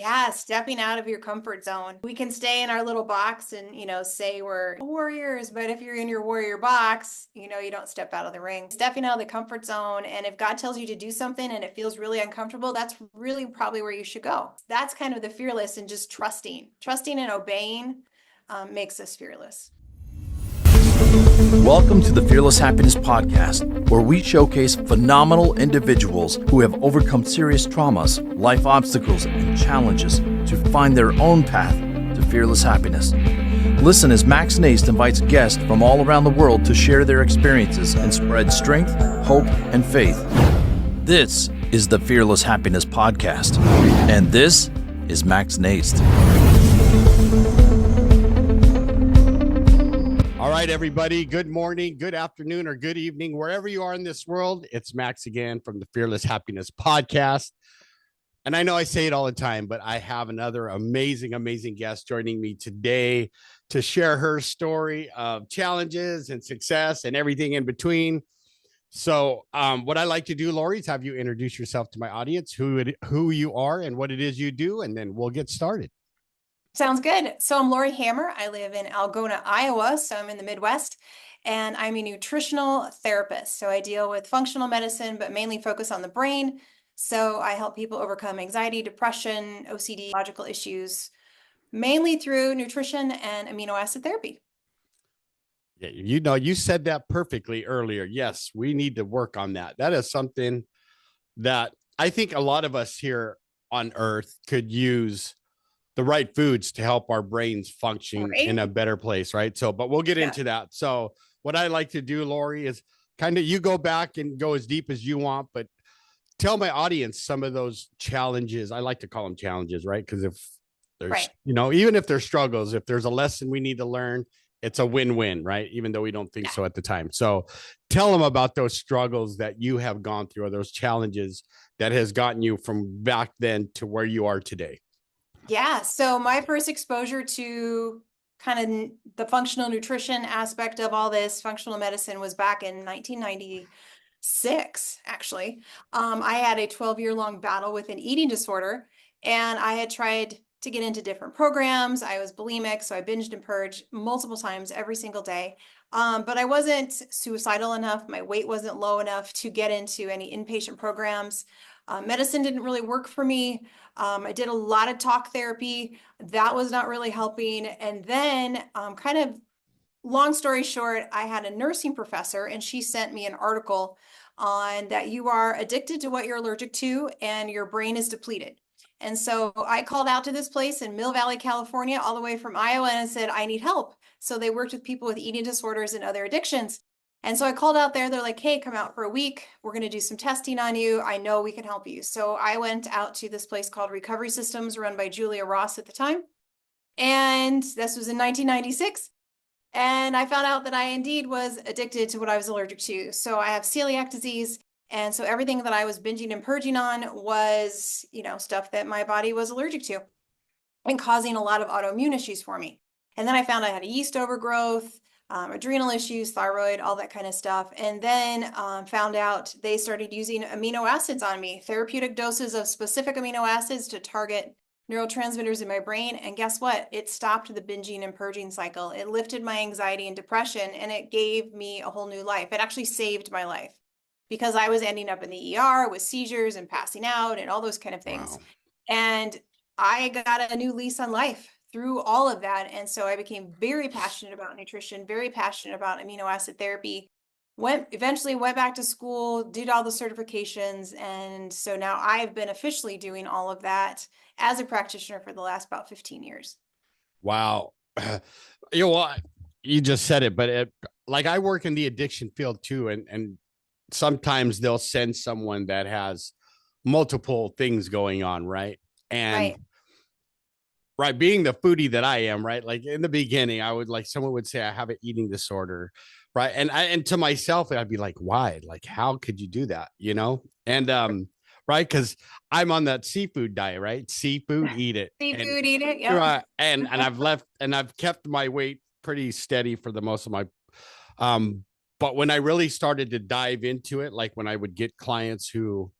Yeah, stepping out of your comfort zone. We can stay in our little box and, say we're warriors, but if you're in your warrior box, you don't step out of the ring. Stepping out of the comfort zone, and if God tells you to do something and it feels really uncomfortable, that's really probably where you should go. That's kind of the fearless, and just trusting and obeying makes us fearless. Welcome to the Fearless Happiness Podcast, where we showcase phenomenal individuals who have overcome serious traumas, life obstacles, and challenges to find their own path to fearless happiness. Listen as Max Naist invites guests from all around the world to share their experiences and spread strength, hope, and faith. This is the Fearless Happiness Podcast, and this is Max Naist. All right, everybody. Good morning, good afternoon, or good evening, wherever you are in this world. It's Max again from the Fearless Happiness Podcast. And I know I say it all the time, but I have another amazing guest joining me today to share her story of challenges and success and everything in between. So what I like to do, Laurie, is have you introduce yourself to my audience, who you are and what it is you do, and then we'll get started. Sounds good. So I'm Laurie Hammer. I live in Algona, Iowa, so I'm in the Midwest, and I'm a nutritional therapist. So I deal with functional medicine, but mainly focus on the brain. So I help people overcome anxiety, depression, OCD, logical issues, mainly through nutrition and amino acid therapy. Yeah, you said that perfectly earlier. Yes, we need to work on that. That is something that I think a lot of us here on Earth could use the right foods to help our brains function in a better place, right? So, but we'll get into that. So what I like to do, Laurie, is kind of you go back and go as deep as you want, but tell my audience some of those challenges. I like to call them challenges, right? Because if there's, even if there's struggles, if there's a lesson we need to learn, it's a win-win, right? Even though we don't think so at the time. So tell them about those struggles that you have gone through, or those challenges that has gotten you from back then to where you are today. Yeah. So my first exposure to kind of the functional nutrition aspect of all this functional medicine was back in 1996, actually. I had a 12-year-long battle with an eating disorder, and I had tried to get into different programs. I was bulimic, so I binged and purged multiple times every single day. But I wasn't suicidal enough. My weight wasn't low enough to get into any inpatient programs. Medicine didn't really work for me. I did a lot of talk therapy. That was not really helping. And then kind of long story short, I had a nursing professor, and she sent me an article on that you are addicted to what you're allergic to and your brain is depleted. And so I called out to this place in Mill Valley, California, all the way from Iowa, and I said, I need help. So they worked with people with eating disorders and other addictions. And so I called out there. They're like, hey, come out for a week. We're going to do some testing on you. I know we can help you. So I went out to this place called Recovery Systems, run by Julia Ross at the time. And this was in 1996. And I found out that I indeed was addicted to what I was allergic to. So I have celiac disease. And so everything that I was binging and purging on was, stuff that my body was allergic to and causing a lot of autoimmune issues for me. And then I found I had a yeast overgrowth, adrenal issues, thyroid, all that kind of stuff. And then found out they started using amino acids on me, therapeutic doses of specific amino acids to target neurotransmitters in my brain. And guess what? It stopped the binging and purging cycle. It lifted my anxiety and depression, and it gave me a whole new life. It actually saved my life because I was ending up in the ER with seizures and passing out and all those kind of things. Wow. And I got a new lease on life through all of that. And so I became very passionate about nutrition, very passionate about amino acid therapy, eventually went back to school, did all the certifications. And so now I've been officially doing all of that as a practitioner for the last about 15 years. Wow. You just said it, but I work in the addiction field too. And sometimes they'll send someone that has multiple things going on. Right. And right. Being the foodie that I am, right. Like in the beginning, I would someone would say I have an eating disorder. Right. And to myself, I'd be like, why? Like, how could you do that? And, right. Cause I'm on that seafood diet, right? Seafood, eat it. Eat it. Yeah. Right. And I've kept my weight pretty steady for the most of my, but when I really started to dive into it, like when I would get clients who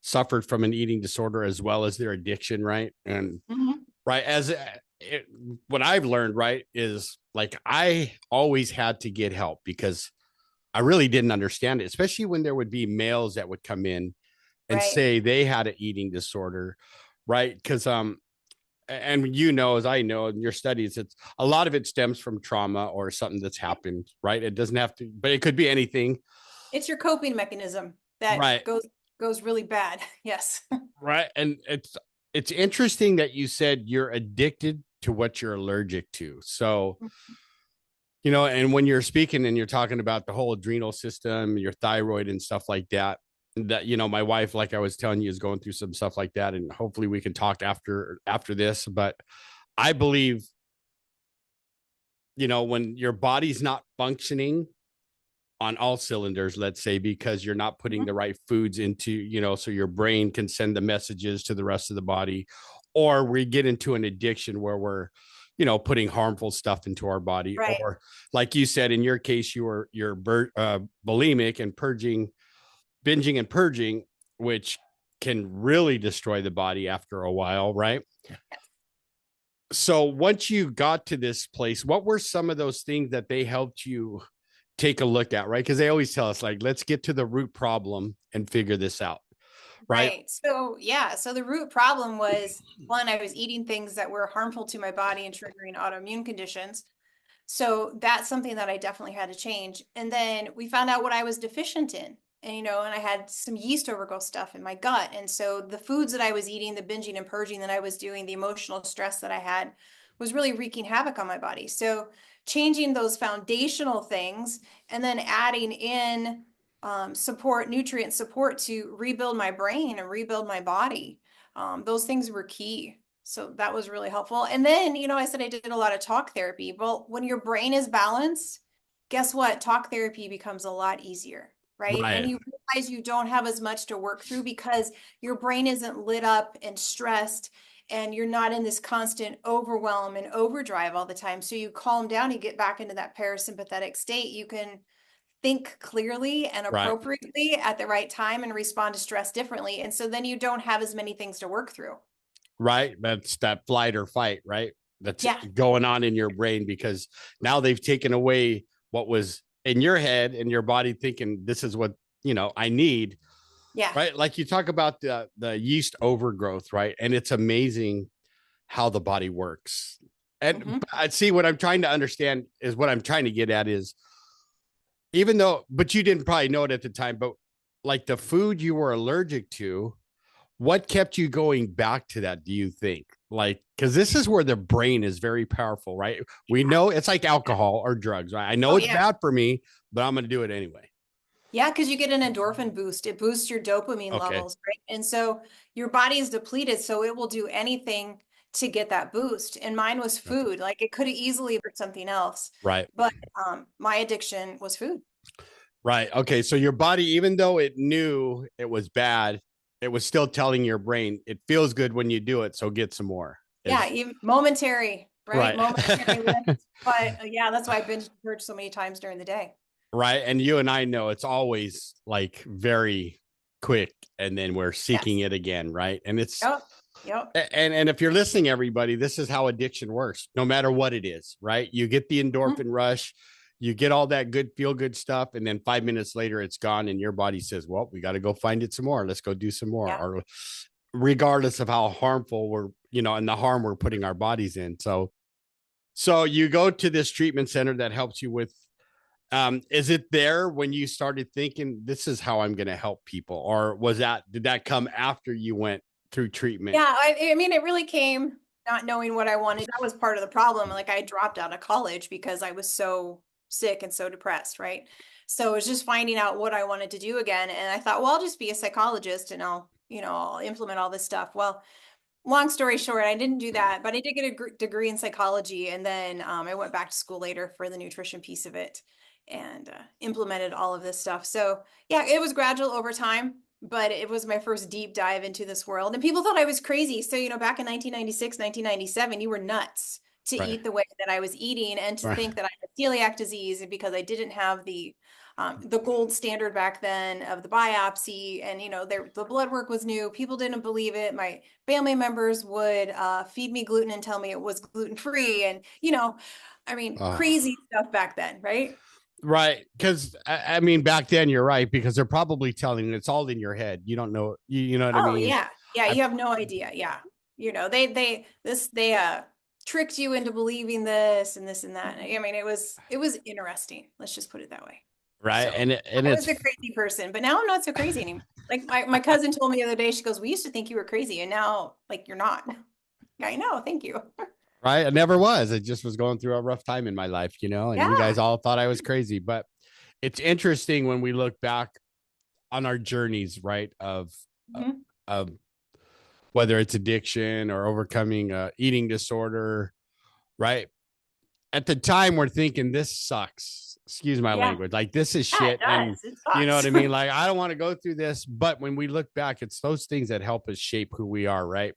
suffered from an eating disorder as well as their addiction, right? And Mhm. right as it, what I've learned, right, is like I always had to get help because I really didn't understand it, especially when there would be males that would come in and Right. say they had an eating disorder, right? Because and as I know in your studies, it's a lot of it stems from trauma or something that's happened, right? It doesn't have to, but it could be anything, It's your coping mechanism that right? goes really bad. Yes. Right. And it's interesting that you said you're addicted to what you're allergic to. So, and when you're speaking and you're talking about the whole adrenal system, your thyroid and stuff like that, my wife, like I was telling you, is going through some stuff like that. And hopefully we can talk after this. But I believe, when your body's not functioning on all cylinders, let's say, because you're not putting Mhm. the right foods into, so your brain can send the messages to the rest of the body, or we get into an addiction where we're, putting harmful stuff into our body, Right. or like you said, in your case, you're bulimic and binging and purging, which can really destroy the body after a while, right? So once you got to this place, what were some of those things that they helped you take a look at, right? Because they always tell us, like, let's get to the root problem and figure this out, right? Right. So, yeah. So the root problem was one, I was eating things that were harmful to my body and triggering autoimmune conditions. So that's something that I definitely had to change. And then we found out what I was deficient in. And, and I had some yeast overgrowth stuff in my gut. And so the foods that I was eating, the binging and purging that I was doing, the emotional stress that I had was really wreaking havoc on my body. So changing those foundational things and then adding in nutrient support to rebuild my brain and rebuild my body. Those things were key. So that was really helpful. And then, I said I did a lot of talk therapy. Well, when your brain is balanced, guess what? Talk therapy becomes a lot easier, right? And Right. you realize you don't have as much to work through because your brain isn't lit up and stressed and you're not in this constant overwhelm and overdrive all the time. So you calm down, you get back into that parasympathetic state. You can think clearly and Right. appropriately at the right time and respond to stress differently. And so then you don't have as many things to work through. Right. That's that flight or fight, right? That's Yeah. going on in your brain because now they've taken away what was in your head and your body thinking this is what, I need. Yeah. Right. Like you talk about the yeast overgrowth, right? And it's amazing how the body works. And Hmm. I see what I'm trying to understand is what I'm trying to get at is even though, but you didn't probably know it at the time, but like the food you were allergic to, what kept you going back to that, do you think? Like, because this is where the brain is very powerful, right? We know it's like alcohol or drugs, right? I know Oh, it's yeah. bad for me, but I'm going to do it anyway. Yeah, because you get an endorphin boost. It boosts your dopamine Okay. levels, right? And so your body is depleted, so it will do anything to get that boost. And mine was Okay. food. Like it could have easily been something else, Right. but my addiction was food. Right. Okay. So your body, even though it knew it was bad, it was still telling your brain it feels good when you do it. So get some more. Yeah, Is even momentary, right? right. Momentary lift. But yeah, that's why I binge purge so many times during the day. Right. And you and I know it's always like very quick and then we're seeking Yes. it again. Right. And it's, Yep. Yep. and if you're listening, everybody, this is how addiction works, no matter what it is, right? You get the Mhm. endorphin rush, you get all that good feel good stuff, and then 5 minutes later it's gone, and your body says, well, we got to go find it some more. Let's go do some more. Yeah. Or regardless of how harmful we're, and the harm we're putting our bodies in. So you go to this treatment center that helps you with is it there when you started thinking this is how I'm going to help people, or did that come after you went through treatment? Yeah, I mean, it really came not knowing what I wanted. That was part of the problem. Like I dropped out of college because I was so sick and so depressed, right? So it was just finding out what I wanted to do again. And I thought, well, I'll just be a psychologist and I'll implement all this stuff. Well, long story short, I didn't do that, but I did get a degree in psychology. And then I went back to school later for the nutrition piece of it and implemented all of this stuff. So yeah, it was gradual over time, but it was my first deep dive into this world. And people thought I was crazy. So, back in 1996, 1997, you were nuts to Right. eat the way that I was eating and to Right. think that I had celiac disease because I didn't have the the gold standard back then of the biopsy. And, the blood work was new. People didn't believe it. My family members would feed me gluten and tell me it was gluten-free. And, crazy stuff back then, right? Right. Because I mean, back then you're right, because they're probably telling you it's all in your head. You don't know, you know what I Oh mean? yeah. Yeah, I, you have no idea. Yeah. They tricked you into believing this and this and that. I mean, it was interesting. Let's just put it that way. right. So And I was it's a crazy person, but now I'm not so crazy anymore. Like my cousin told me the other day, she goes, "We used to think you were crazy, and now like you're not." I know, thank you. right. I never was. I just was going through a rough time in my life, and you Yeah. guys all thought I was crazy. But it's interesting when we look back on our journeys, right? Mhm. Of whether it's addiction or overcoming eating disorder, right? At the time, we're thinking this sucks. Excuse my Yeah. language. Like this is Yeah, it shit. And does. It you know what sucks. I mean? Like, I don't want to go through this. But when we look back, it's those things that help us shape who we are, right?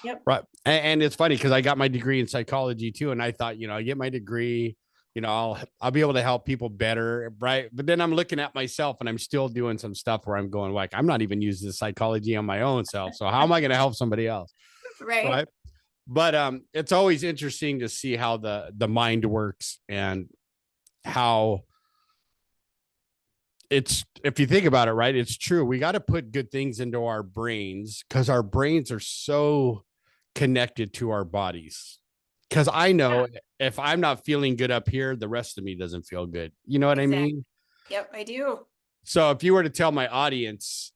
Yep. Right. And it's funny because I got my degree in psychology too. And I thought, I get my degree, I'll be able to help people better. Right. But then I'm looking at myself and I'm still doing some stuff where I'm going, like, I'm not even using the psychology on my own self. So how am I going to help somebody else? Right. Right. But it's always interesting to see how the mind works and how it's, if you think about it, right, it's true. We got to put good things into our brains because our brains are so connected to our bodies. Because I Yeah, know if I'm not feeling good up here, the rest of me doesn't feel good. You know what I exactly. mean? Yep, I do. So if you were to tell my audience,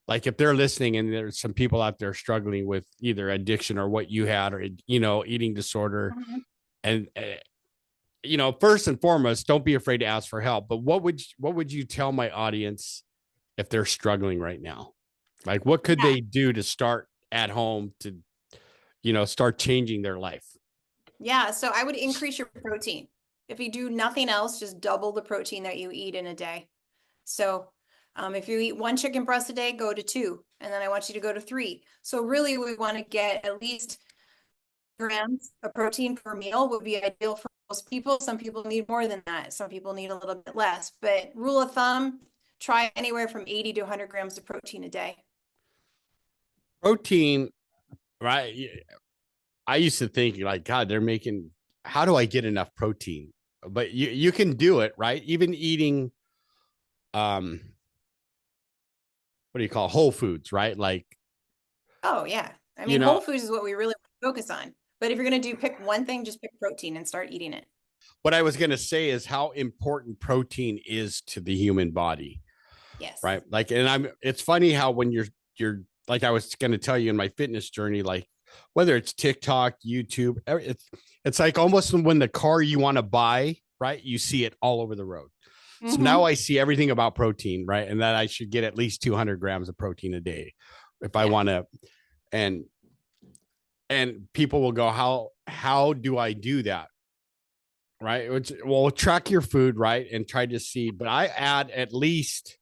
like if they're listening and there's some people out there struggling with either addiction or what you had, or eating disorder, Mhm. and first and foremost, don't be afraid to ask for help. But what would you tell my audience if they're struggling right now? Like, what could Yeah. they do to start at home to start changing their life? Yeah, so I would increase your protein. If you do nothing else, just double the protein that you eat in a day. So, if you eat one chicken breast a day, go to two, and then I want you to go to three. So really, we want to get at least grams of protein per meal would be ideal for most people. Some people need more than that. Some people need a little bit less. But rule of thumb, try anywhere from 80 to 100 grams of protein a day. Protein, right? I used to think like, God, they're making. How do I get enough protein? But you can do it, right? Even eating, um, what do you call it? Whole foods, right? Like, Oh yeah. I you mean, know, whole foods is what we really focus on. But if you're gonna pick one thing, just pick protein and start eating it. what I was gonna say is how important protein is to the human body, Yes. right? Like, and it's funny how when you're like, I was going to tell you in my fitness journey, like whether it's TikTok, YouTube, it's like almost when the car you want to buy, right, you see it all over the road. So now Mm-hmm. I see everything about protein, right, and that I should get at least 200 grams of protein a day if I Yeah. want to. and and people will go, how do I do that? Right. Well, track your food, right, and try to see. But I add at least,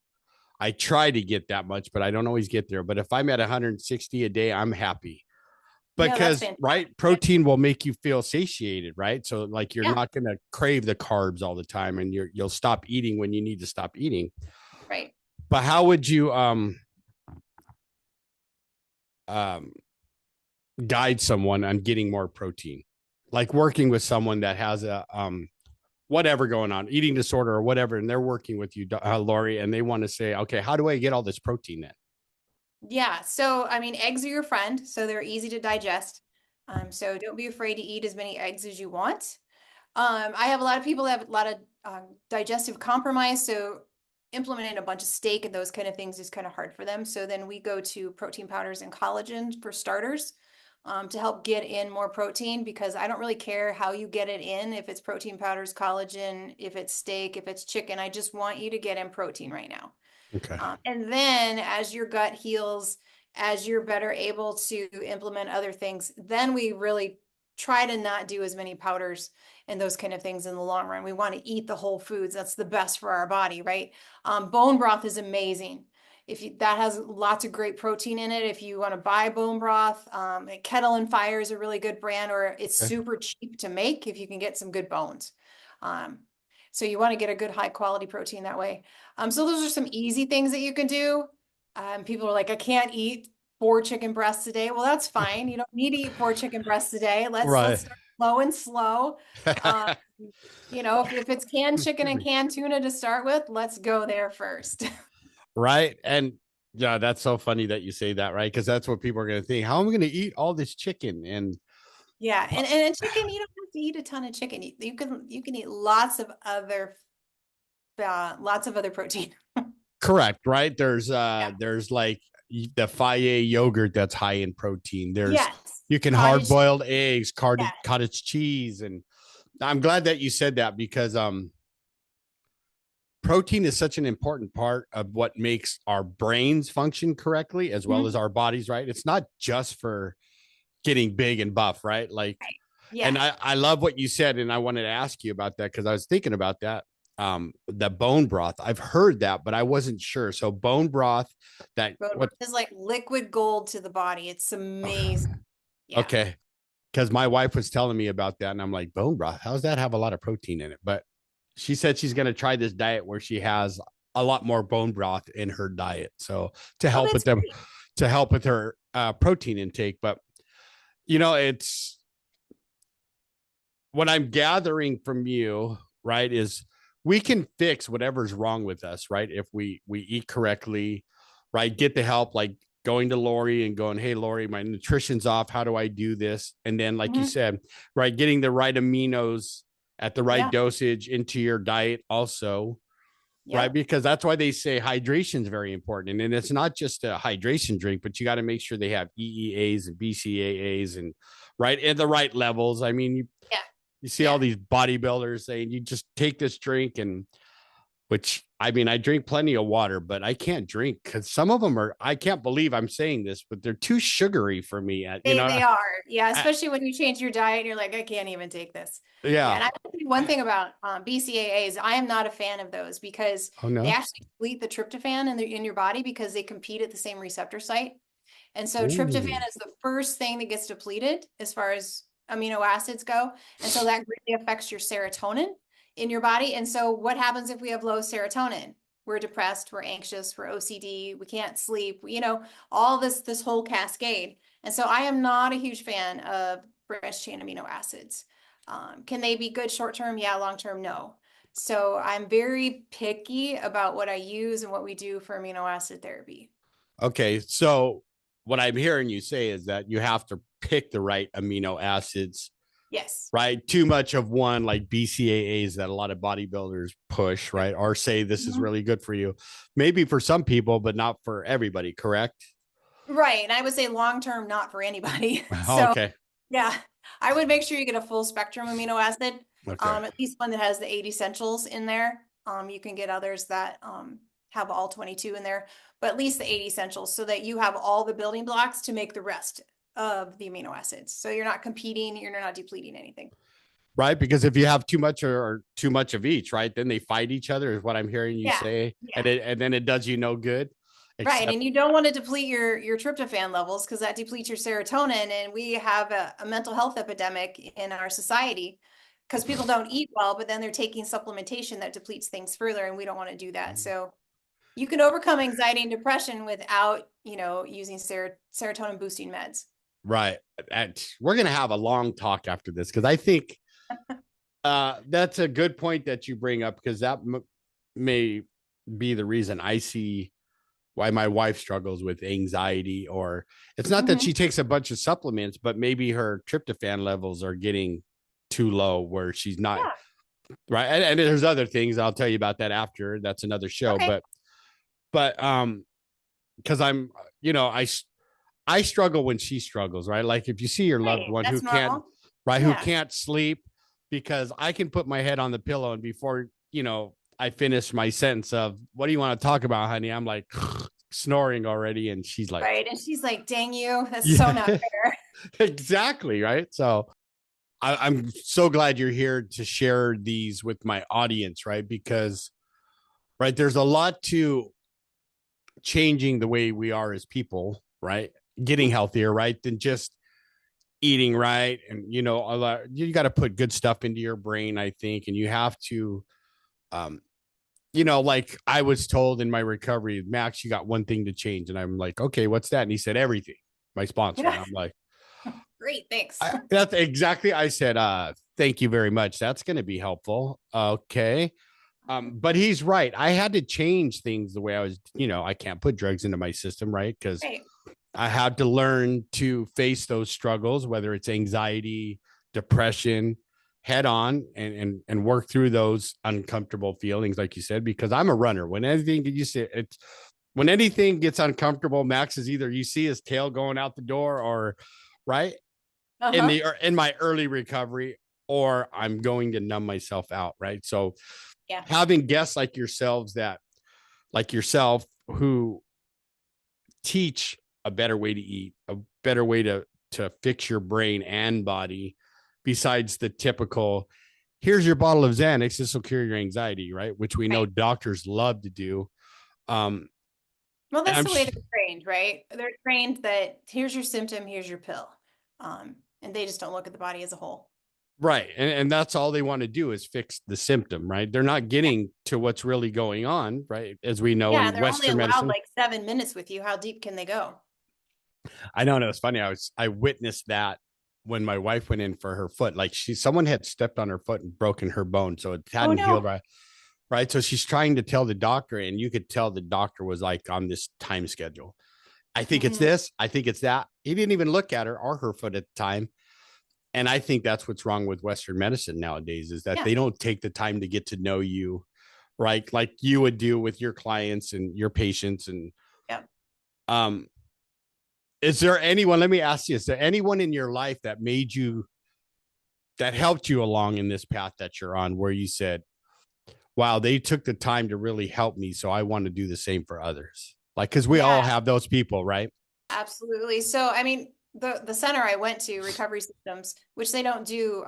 I try to get that much, but I don't always get there. But if I'm at 160 a day, I'm happy Yeah, that's because, right, fantastic. protein will make you feel satiated, right? So like you're Yeah, not going to crave the carbs all the time, and you'll stop eating when you need to stop eating. right. But how would you um guide someone on getting more protein? Like working with someone that has a whatever going on, eating disorder or whatever, and they're working with you, Laurie, and they want to say, okay, how do I get all this protein then? Yeah. So, I mean, eggs are your friend, so they're easy to digest. So don't be afraid to eat as many eggs as you want. I have a lot of people that have a lot of digestive compromise, so implementing a bunch of steak and those kind of things is kind of hard for them. So then we go to protein powders and collagen for starters, to help get in more protein because I don't really care how you get it in, if it's protein powders, collagen, if it's steak, if it's chicken. I just want you to get in protein right now. Okay. And then as your gut heals, as you're better able to implement other things, then we really try to not do as many powders and those kind of things in the long run. We want to eat the whole foods. That's the best for our body, right? Bone broth is amazing. That has lots of great protein in it. If you want to buy bone broth, Kettle and Fire is a really good brand, or it's Okay. super cheap to make if you can get some good bones. Um, So you want to get a good high quality protein that way. So those are some easy things that you can do. People are like, I can't eat 4 chicken breasts a day. Well, that's fine. You don't need to eat 4 chicken breasts a day. Let's Right. start low and slow. Um, if it's canned chicken Excuse and me. canned tuna to start with, let's go there first. Right. And yeah, that's so funny that you say that, right? Because that's what people are going to think. How am I going to eat all this chicken? And Yeah, and chicken, you don't have to eat a ton of chicken. You can eat lots of other protein. correct, right? There's Yeah. there's like the Faye yogurt that's high in protein. There's Yes. you can hard Cottage. boiled eggs, Yeah. cottage cheese, and I'm glad that you said that because protein is such an important part of what makes our brains function correctly as well Mhm. as our bodies, right? It's not just for getting big and buff, right? Like, Right. and Yeah. I love what you said, and I wanted to ask you about that because I was thinking about that. The bone broth. I've heard that, but I wasn't sure. So bone broth, that Bone what? broth is like liquid gold to the body. It's amazing. Yeah. Okay, because my wife was telling me about that, and I'm like, bone broth. How does that have a lot of protein in it? But she said she's going to try this diet where she has a lot more bone broth in her diet, so to Oh, help with that's them, great. to help with her protein intake. But it's what I'm gathering from you, right, is we can fix whatever's wrong with us, right? If we eat correctly, right? Get the help, like going to Laurie and going, hey, Laurie, my nutrition's off. How do I do this? And then, like you Mhm. said, right, getting the right aminos at the right Yeah. dosage into your diet also, right? Yep. Because that's why they say hydration is very important. And it's not just a hydration drink, but you got to make sure they have EEAs and BCAAs and right at the right levels. I mean, Yeah. you see all Yeah. these bodybuilders saying you just take this drink, and which I mean, I drink plenty of water, but I can't drink because some of them are, I can't believe I'm saying this, but they're too sugary for me. They are. Yeah, I, especially when you change your diet and you're like, I can't even take this. Yeah, yeah. and I will tell you one thing about BCAAs, I am not a fan of those because Oh, they no. actually deplete the tryptophan in your body because they compete at the same receptor site. And so Ooh. tryptophan is the first thing that gets depleted as far as amino acids go. And so that greatly affects your serotonin in your body. And so what happens if we have low serotonin? We're depressed, we're anxious, we're OCD, we can't sleep, all this whole cascade. And so I am not a huge fan of branched chain amino acids. Can they be good short term? Yeah, long term, no. So I'm very picky about what I use and what we do for amino acid therapy. Okay. So what I'm hearing you say is that you have to pick the right amino acids, Yes. right? Too much of one, like BCAAs that a lot of bodybuilders push, right? Or say this is Mhm. really good for you. Maybe for some people, but not for everybody, correct? Right. And I would say long term, not for anybody. So Okay. yeah, I would make sure you get a full spectrum amino acid, Okay. at least one that has the 8 essentials in there. You can get others that have all 22 in there, but at least the 8 essentials so that you have all the building blocks to make the rest of the amino acids. So you're not competing, you're not depleting anything. Right. Because if you have too much or too much of each, right, then they fight each other, is what I'm hearing you Yeah. say. Yeah. And then it does you no good, Right. except And you don't want to deplete your tryptophan levels because that depletes your serotonin. And we have a mental health epidemic in our society because people don't eat well, but then they're taking supplementation that depletes things further. And we don't want to do that. So you can overcome anxiety and depression without, using serotonin boosting meds. right. And we're gonna have a long talk after this because I think that's a good point that you bring up because that may be the reason I see why my wife struggles with anxiety, or it's not that Hmm. she takes a bunch of supplements, but maybe her tryptophan levels are getting too low where she's not Yeah. right. And there's other things I'll tell you about that after. That's another show. Okay. But because I'm, you know, I struggle when she struggles, right? Like if you see your loved Right. one who That's can't, normal. right, who Yeah. can't sleep, because I can put my head on the pillow and before, I finish my sentence of, what do you want to talk about, honey? I'm like snoring already. And she's like, Right. And she's like, dang you, that's so not yeah, fair. exactly. Right. So I'm so glad you're here to share these with my audience, right? Because, right, there's a lot to changing the way we are as people, right? Getting healthier, right? Than just eating right. And, a lot, you got to put good stuff into your brain, I think. And you have to, Um, like I was told in my recovery, Max, you got one thing to change. And I'm like, okay, what's that? And he said, everything, my sponsor. And Yeah. I'm like, Great, thanks. that's exactly, I said, thank you very much. That's going to be helpful. Okay. But he's right. I had to change things the way I was, I can't put drugs into my system, right? Because Right. I had to learn to face those struggles, whether it's anxiety, depression, head on and work through those uncomfortable feelings, like you said, because I'm a runner. When anything gets uncomfortable, Max is either you see his tail going out the door or right Uh-huh. in my early recovery, or I'm going to numb myself out. Right. So Yeah. having guests like yourself who teach a better way to eat, a better way to fix your brain and body, besides the typical, here's your bottle of Xanax, this will cure your anxiety, right? Which we know Right. doctors love to do. Um, Well, and that's I'm the way they're trained, right? They're trained that here's your symptom, here's your pill. And they just don't look at the body as a whole. right. And that's all they want to do is fix the symptom, right? They're not getting to what's really going on, right? As we know Yeah, and in they're only Western allowed medicine. like 7 minutes with you. How deep can they go? I know, and it was funny. I witnessed that when my wife went in for her foot. Like someone had stepped on her foot and broken her bone, so it Oh hadn't healed no. right. Right. So she's trying to tell the doctor, and you could tell the doctor was like on this time schedule. I think it's Hmm. this. I think it's that. He didn't even look at her or her foot at the time. And I think that's what's wrong with Western medicine nowadays is that Yeah. they don't take the time to get to know you, right? Like you would do with your clients and your patients. And Yeah. um, is there anyone, let me ask you, is there anyone in your life that helped you along in this path that you're on where you said, wow, they took the time to really help me. So I want to do the same for others. Like, cause we all Yeah, have those people, right? absolutely. So, I mean, the center I went to, Recovery Systems, which they don't do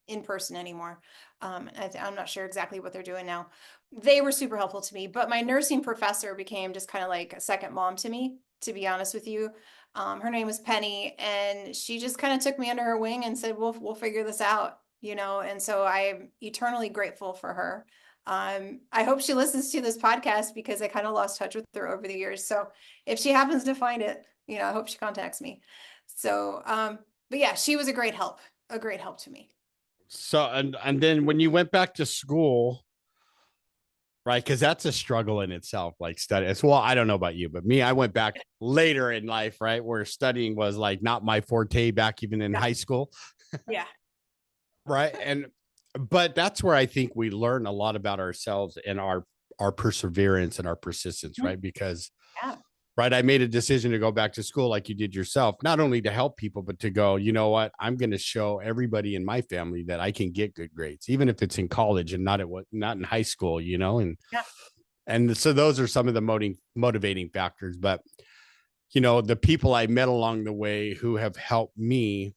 in person anymore. I'm not sure exactly what they're doing now. They were super helpful to me, but my nursing professor became just kind of like a second mom to me, to be honest with you. Her name was Penny, and she just kind of took me under her wing and said, we'll figure this out, you know." And so I'm eternally grateful for her. I hope she listens to this podcast because I kind of lost touch with her over the years. So if she happens to find it, I hope she contacts me. So, but yeah, she was a great help to me. So, and then when you went back to school, right? Cause that's a struggle in itself, like study. It's, well, I don't know about you, but me, I went back later in life, right? Where studying was like not my forte back even in Yeah. high school. Yeah. Right. But that's where I think we learn a lot about ourselves and our perseverance and our persistence, Mhm. right? Because Yeah. right, I made a decision to go back to school like you did yourself, not only to help people, but to go, you know what, I'm going to show everybody in my family that I can get good grades, even if it's in college and not in high school, Yeah. and so those are some of the motivating factors. But the people I met along the way who have helped me,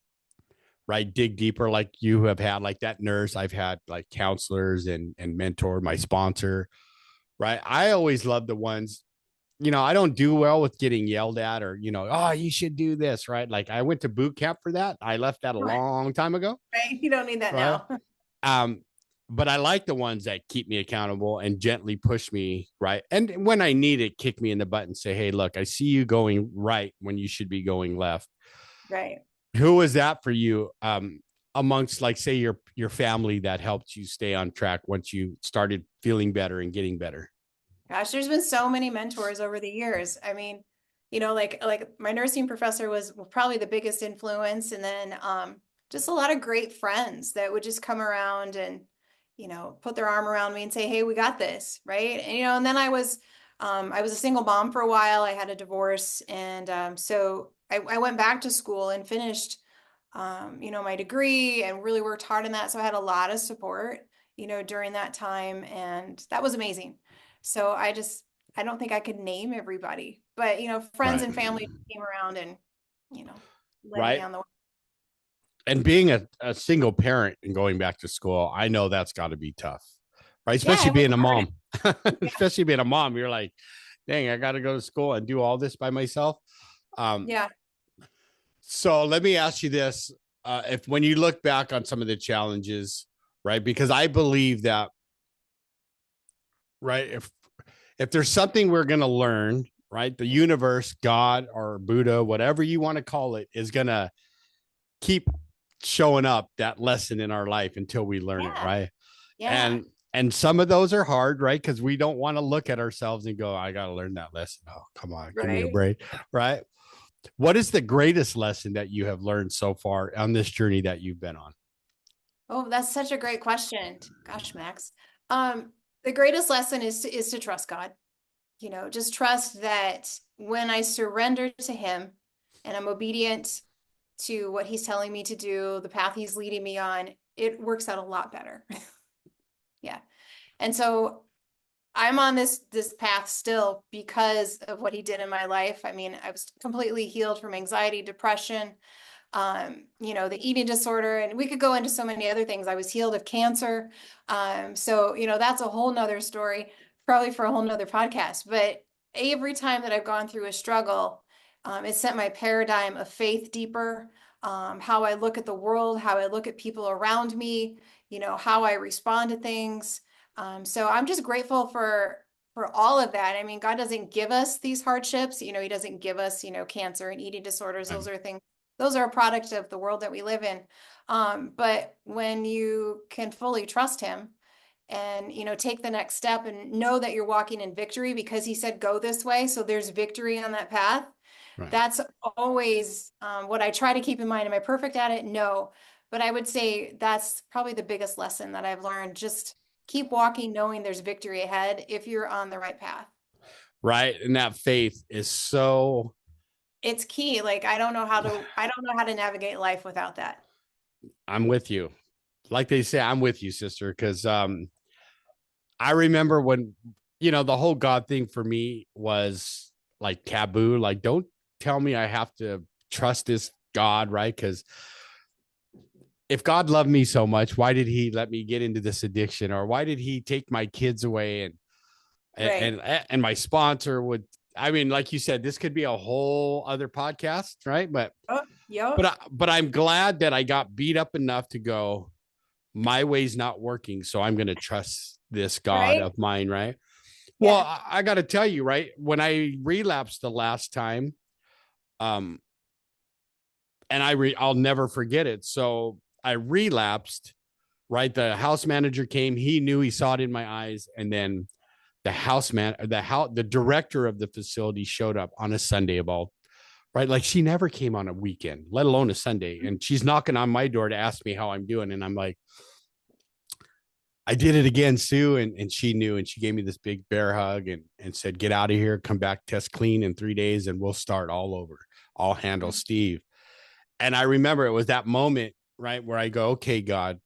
right, dig deeper, like you have had, like that nurse, I've had like counselors and mentor, my sponsor, right. I always love the ones, I don't do well with getting yelled at or, oh, you should do this, right? Like I went to boot camp for that. I left that a long time ago, Right. You don't need that right? now. Um, but I like the ones that keep me accountable and gently push me, right? And when I need it, kick me in the butt and say, hey, look, I see you going right when you should be going left. Right. Who was that for you? Amongst like say your family that helped you stay on track once you started feeling better and getting better. Gosh, there's been so many mentors over the years. I mean, like my nursing professor was probably the biggest influence, and then just a lot of great friends that would just come around and put their arm around me and say, "Hey, we got this," right? And and then I was a single mom for a while. I had a divorce, and so I went back to school and finished my degree and really worked hard in that. So I had a lot of support, during that time, and that was amazing. So I don't think I could name everybody, but friends Right. and family came around and, you know, led me Right. on the way. And being a single parent and going back to school, I know that's got to be tough, right? Yeah, Especially it was being a hard. mom. Yeah. Especially being a mom, you're like, dang, I got to go to school and do all this by myself. Um, Yeah. so let me ask you this: if when you look back on some of the challenges, right? Because I believe that right? If there's something we're going to learn, right? The universe, God, or Buddha, whatever you want to call it, is going to keep showing up that lesson in our life until we learn it, Yeah. right? Yeah. And some of those are hard, right? Because we don't want to look at ourselves and go, I got to learn that lesson. Oh, come on, give me a Right. break, right? What is the greatest lesson that you have learned so far on this journey that you've been on? Oh, that's such a great question. Gosh, Max. Um, the greatest lesson is to trust God. You know, just trust that when I surrender to him and I'm obedient to what he's telling me to do, the path he's leading me on, it works out a lot better. Yeah. And so I'm on this path still because of what he did in my life. I mean, I was completely healed from anxiety, depression, you know, the eating disorder, and we could go into so many other things. I was healed of cancer. So, you know, that's a whole nother story, probably for a whole nother podcast. But every time that I've gone through a struggle, it sent my paradigm of faith deeper, how I look at the world, how I look at people around me, you know, how I respond to things. So I'm just grateful for all of that. I mean, God doesn't give us these hardships. You know, he doesn't give us, you know, cancer and eating disorders. Those are things, those are a product of the world that we live in. But when you can fully trust him and, you know, take the next step and know that you're walking in victory because he said, go this way. So there's victory on that path. Right. That's always what I try to keep in mind. Am I perfect at it? No. But I would say that's probably the biggest lesson that I've learned. Just keep walking, knowing there's victory ahead if you're on the right path. Right. And that faith is so, It's key. Like I don't know how to navigate life without that. I'm with you. Like they say, I'm with you, sister. Cause I remember when, the whole God thing for me was like taboo. Like, don't tell me I have to trust this God, right? Because if God loved me so much, why did he let me get into this addiction? Or why did he take my kids away? Right. And my sponsor would, I mean, like you said, this could be a whole other podcast, right? Oh, yep. But I'm glad that I got beat up enough to go, my way's not working, so I'm going to trust this God Right. of mine, right? Well, Yeah. I got to tell you, right, when I relapsed the last time, um, and I'll never forget it. So I relapsed, right? The house manager came. He knew, he saw it in my eyes, and then the director of the facility showed up on a Sunday of all, right? Like she never came on a weekend, let alone a Sunday. And she's knocking on my door to ask me how I'm doing. And I'm like, I did it again, Sue. And she knew, and she gave me this big bear hug and said, get out of here, come back, test clean in 3 days, and we'll start all over. I'll handle Steve. And I remember it was that moment, right, where I go, okay, God,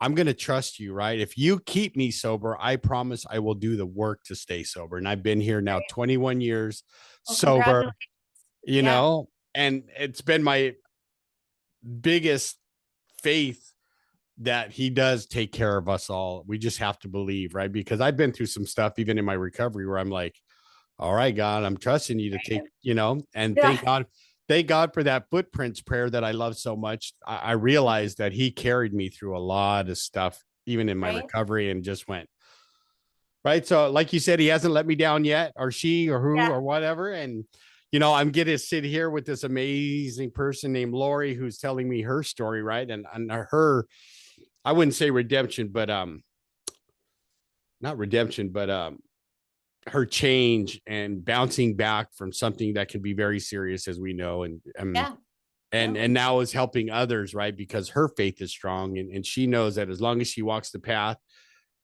I'm going to trust you, right? If you keep me sober, I promise I will do the work to stay sober. And I've been here now Right. 21 years Well, sober, congratulations. you Yeah. know, and it's been my biggest faith that he does take care of us all. We just have to believe, right? Because I've been through some stuff, even in my recovery, where I'm like, all right, God, I'm trusting you to take, and Yeah. thank God for that footprints prayer that I love so much. I realized that he carried me through a lot of stuff, even in my Right. recovery, and just went, right. So, like you said, he hasn't let me down yet, or she, or who, Yeah. or whatever. And, I'm getting to sit here with this amazing person named Laurie who's telling me her story, right? And her, I wouldn't say redemption, but not redemption, but her change and bouncing back from something that can be very serious, as we know, Yeah. and Yeah. and now is helping others, right? Because her faith is strong, and she knows that as long as she walks the path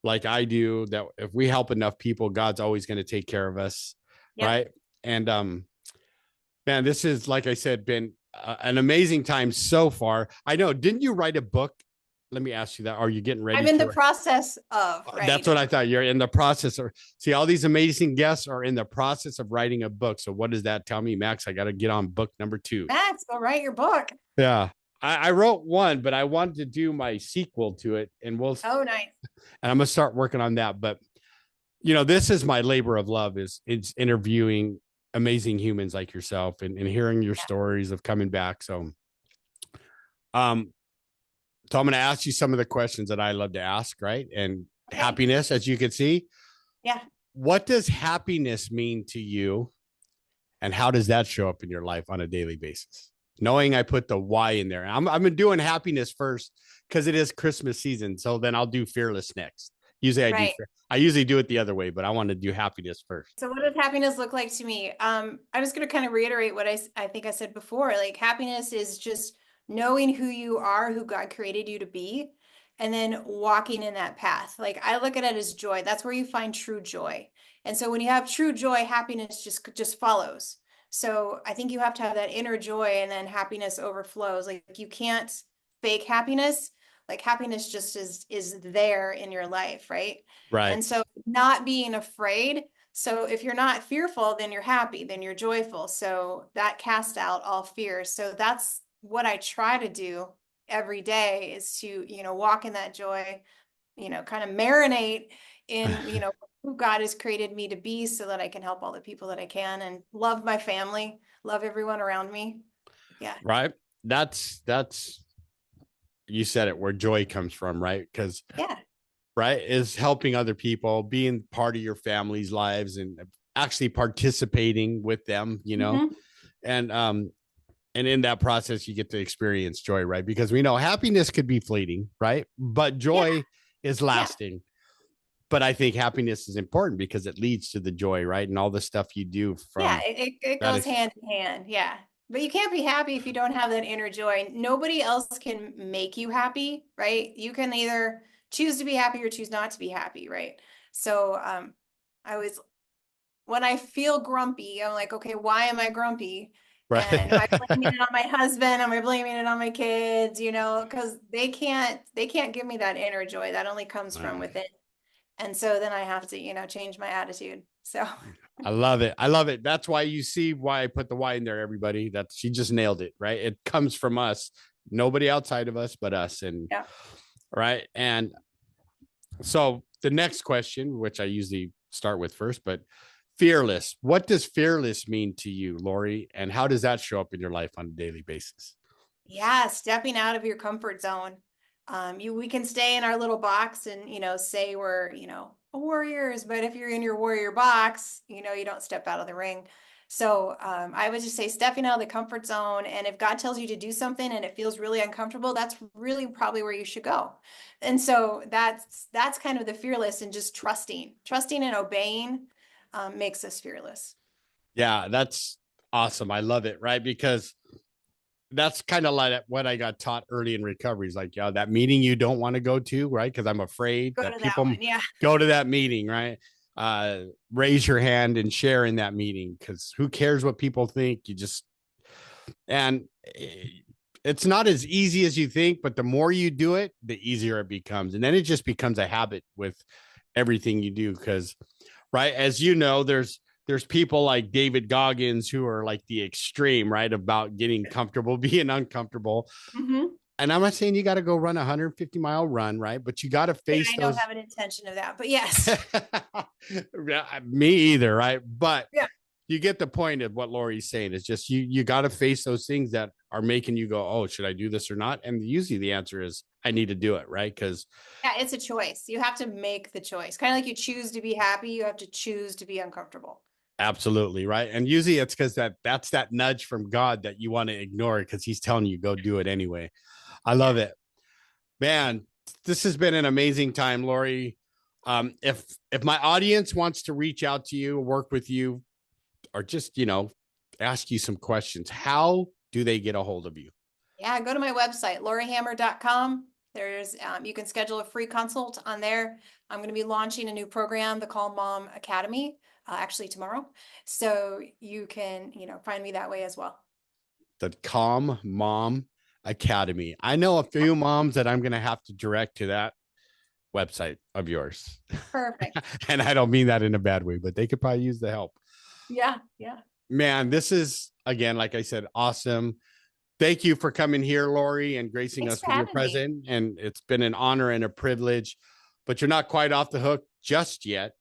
like I do, that if we help enough people, God's always going to take care of us, Yep. right? And man, this is, like I said, been an amazing time so far. I know. Didn't you write a book? Let me ask you that. Are you getting I'm ready in the to? process of writing That's a what I book. thought. You're in the process of, see, all these amazing guests are in the process of writing a book. So what does that tell me, Max? I got to get on book number 2. Max, go write your book. Yeah. I wrote one, but I wanted to do my sequel to it, Oh, nice. and I'm going to start working on that. But, this is my labor of love, is it's interviewing amazing humans like yourself, and hearing your Yeah. stories of coming back. Um, so I'm going to ask you some of the questions that I love to ask, right? And Okay. happiness, as you can see, Yeah. What does happiness mean to you? And how does that show up in your life on a daily basis? Knowing I put the why in there. I'm doing happiness first because it is Christmas season. So then I'll do fearless next. Usually Right. I usually do it the other way, but I want to do happiness first. So what does happiness look like to me? I'm just going to kind of reiterate what I think I said before. Like happiness is just knowing who you are, who God created you to be, and then walking in that path. Like I look at it as joy. That's where you find true joy. And so when you have true joy, happiness just follows. So I think you have to have that inner joy and then happiness overflows. Like you can't fake happiness. Like happiness just is there in your life, right? Right. And so not being afraid. So if you're not fearful, then you're happy, then you're joyful. So that casts out all fear. So that's what I try to do every day is to, walk in that joy, kind of marinate in, who God has created me to be so that I can help all the people that I can and love my family, love everyone around me. Yeah. Right. That's you said it, where joy comes from, right? Because Yeah. right is helping other people, being part of your family's lives and actually participating with them, Hmm. and in that process you get to experience joy, right? Because we know happiness could be fleeting, right? But Yeah. joy is Yeah. lasting. But I think happiness is important because it leads to the joy, right? And all the stuff you do Yeah, from it that goes is hand in hand. Yeah. But you can't be happy if you don't have that inner joy. Nobody else can make you happy, right? You can either choose to be happy or choose not to be happy, right? So I was when I feel grumpy, I'm like, okay, why am I grumpy? And am I right. blaming it on my husband? Am I blaming it on my kids? Because they can't give me that inner joy. That only comes from within. And so then I have to, change my attitude. So I love it. I love it. That's why you see why I put the why in there, everybody. That she just nailed it, right? It comes from us, nobody outside of us but us. And yeah. right. And so the next question, which I usually start with first, but fearless. What does fearless mean to you, Laurie? And how does that show up in your life on a daily basis? Yeah, stepping out of your comfort zone. We can stay in our little box and, say we're, warriors, but if you're in your warrior box, you don't step out of the ring. So I would just say stepping out of the comfort zone. And if God tells you to do something and it feels really uncomfortable, that's really probably where you should go. And so that's kind of the fearless and just trusting and obeying makes us fearless. Yeah, that's awesome. I love it, right? Because that's kind of like what I got taught early in recovery. Is like, yeah, that meeting you don't want to go to, right? Because I'm afraid Go that to that people one. Yeah. go to that meeting, right? Raise your hand and share in that meeting because who cares what people think? You just, and it's not as easy as you think, but the more you do it, the easier it becomes. And then it just becomes a habit with everything you do. Because, right, as you know, there's people like David Goggins who are like the extreme, right, about getting comfortable, being uncomfortable. Hmm. And I'm not saying you got to go run a 150-mile run, right? But you got to Yeah, face I don't those. have an intention of that, but yes. Me either, right? But Yeah. you get the point of what Laurie's saying. It's just you got to face those things that are making you go, oh, should I do this or not? And usually the answer is I need to do it, right? Because Yeah, it's a choice. You have to make the choice. Kind of like you choose to be happy, you have to choose to be uncomfortable. absolutely, right? And usually it's because that's that nudge from God that you want to ignore because He's telling you go do it anyway. I Yeah. love it, man. This has been an amazing time, Laurie. If my audience wants to reach out to you, work with you, or just ask you some questions, how do they get a hold of you? Yeah, go to my website, lauriehammer.com. There's you can schedule a free consult on there. I'm going to be launching a new program, the Calm Mom Academy, actually tomorrow. So you can, find me that way as well. The Calm Mom Academy. I know a few moms that I'm going to have to direct to that website of yours. Perfect. And I don't mean that in a bad way, but they could probably use the help. Yeah, yeah. Man, this is, again, like I said, awesome. Thank you for coming here, Laurie, and gracing Thanks us for with your having me. presence. And it's been an honor and a privilege, but you're not quite off the hook just yet,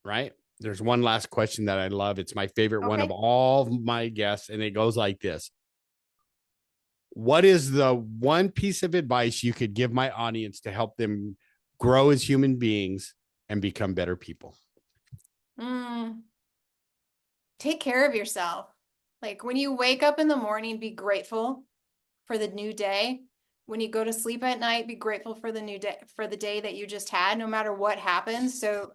right? There's one last question that I love. It's my favorite one of Okay. all my guests, and it goes like this. What is the one piece of advice you could give my audience to help them grow as human beings and become better people? Take care of yourself. Like when you wake up in the morning, be grateful for the new day. When you go to sleep at night, be grateful for the new day, for the day that you just had, no matter what happens. So,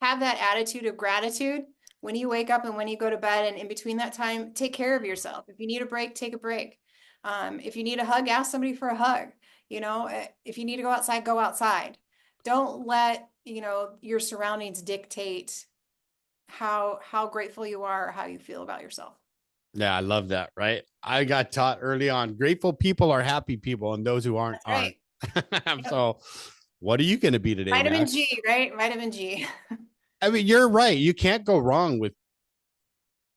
have that attitude of gratitude when you wake up and when you go to bed, and in between that time, take care of yourself. If you need a break, take a break. If you need a hug, ask somebody for a hug. If you need to go outside, go outside. Don't let, your surroundings dictate how grateful you are or how you feel about yourself. Yeah, I love that. Right. I got taught early on, grateful people are happy people, and those who aren't, That's right. aren't. So what are you going to be today, Vitamin Max? G, right? Vitamin G. I mean, you're right. You can't go wrong with,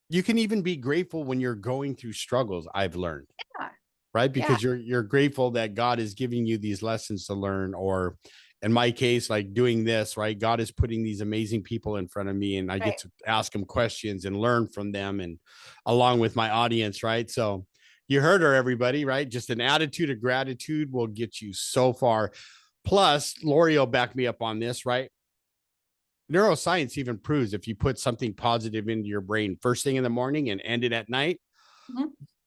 you can even be grateful when you're going through struggles, I've learned. Yeah. Right. Yeah. Because you're grateful that God is giving you these lessons to learn, or in my case, like doing this, right? God is putting these amazing people in front of me, and I get to ask them questions and learn from them, and along with my audience, right? So you heard her, everybody, right? Just an attitude of gratitude will get you so far. Plus, Laurie will back me up on this, right? Neuroscience even proves if you put something positive into your brain first thing in the morning and end it at night,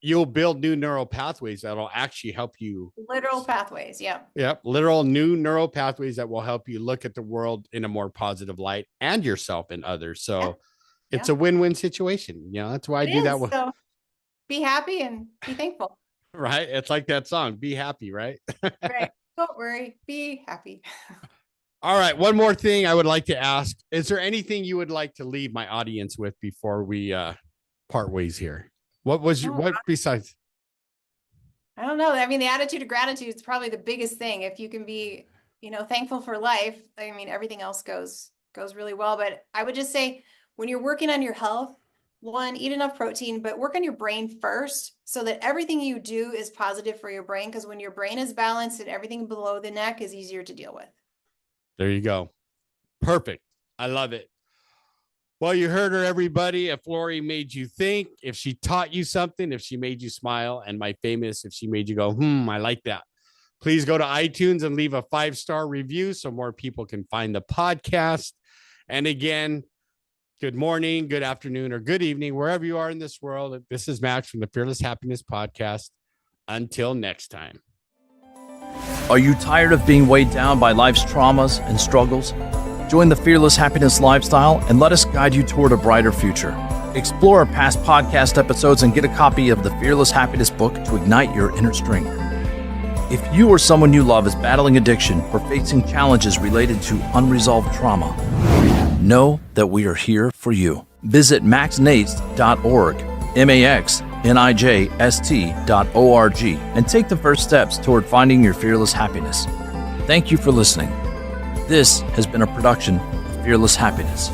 you'll build new neural pathways that'll actually help you. Literal pathways. Yep. Yep. Literal new neural pathways that will help you look at the world in a more positive light, and yourself and others. So it's a win-win situation. That's why I do that. So be happy and be thankful. Right. It's like that song, Be Happy, right? Right. Don't worry. Be happy. All right. One more thing I would like to ask. Is there anything you would like to leave my audience with before we part ways here? What besides? I don't know. I mean, the attitude of gratitude is probably the biggest thing. If you can be, thankful for life, I mean, everything else goes really well. But I would just say, when you're working on your health, one, eat enough protein, but work on your brain first, so that everything you do is positive for your brain. Because when your brain is balanced, and everything below the neck is easier to deal with. There you go. Perfect. I love it. Well, you heard her, everybody. If Laurie made you think, if she taught you something, if she made you smile, and my famous, if she made you go, I like that. Please go to iTunes and leave a 5-star review so more people can find the podcast. And again, good morning, good afternoon, or good evening, wherever you are in this world. This is Max from the Fearless Happiness Podcast. Until next time. Are you tired of being weighed down by life's traumas and struggles? Join the Fearless Happiness lifestyle and let us guide you toward a brighter future. Explore our past podcast episodes and get a copy of the Fearless Happiness book to ignite your inner strength. If you or someone you love is battling addiction or facing challenges related to unresolved trauma, know that we are here for you. Visit maxnajst.org, maxnijst.org, and take the first steps toward finding your fearless happiness. Thank you for listening. This has been a production of Fearless Happiness.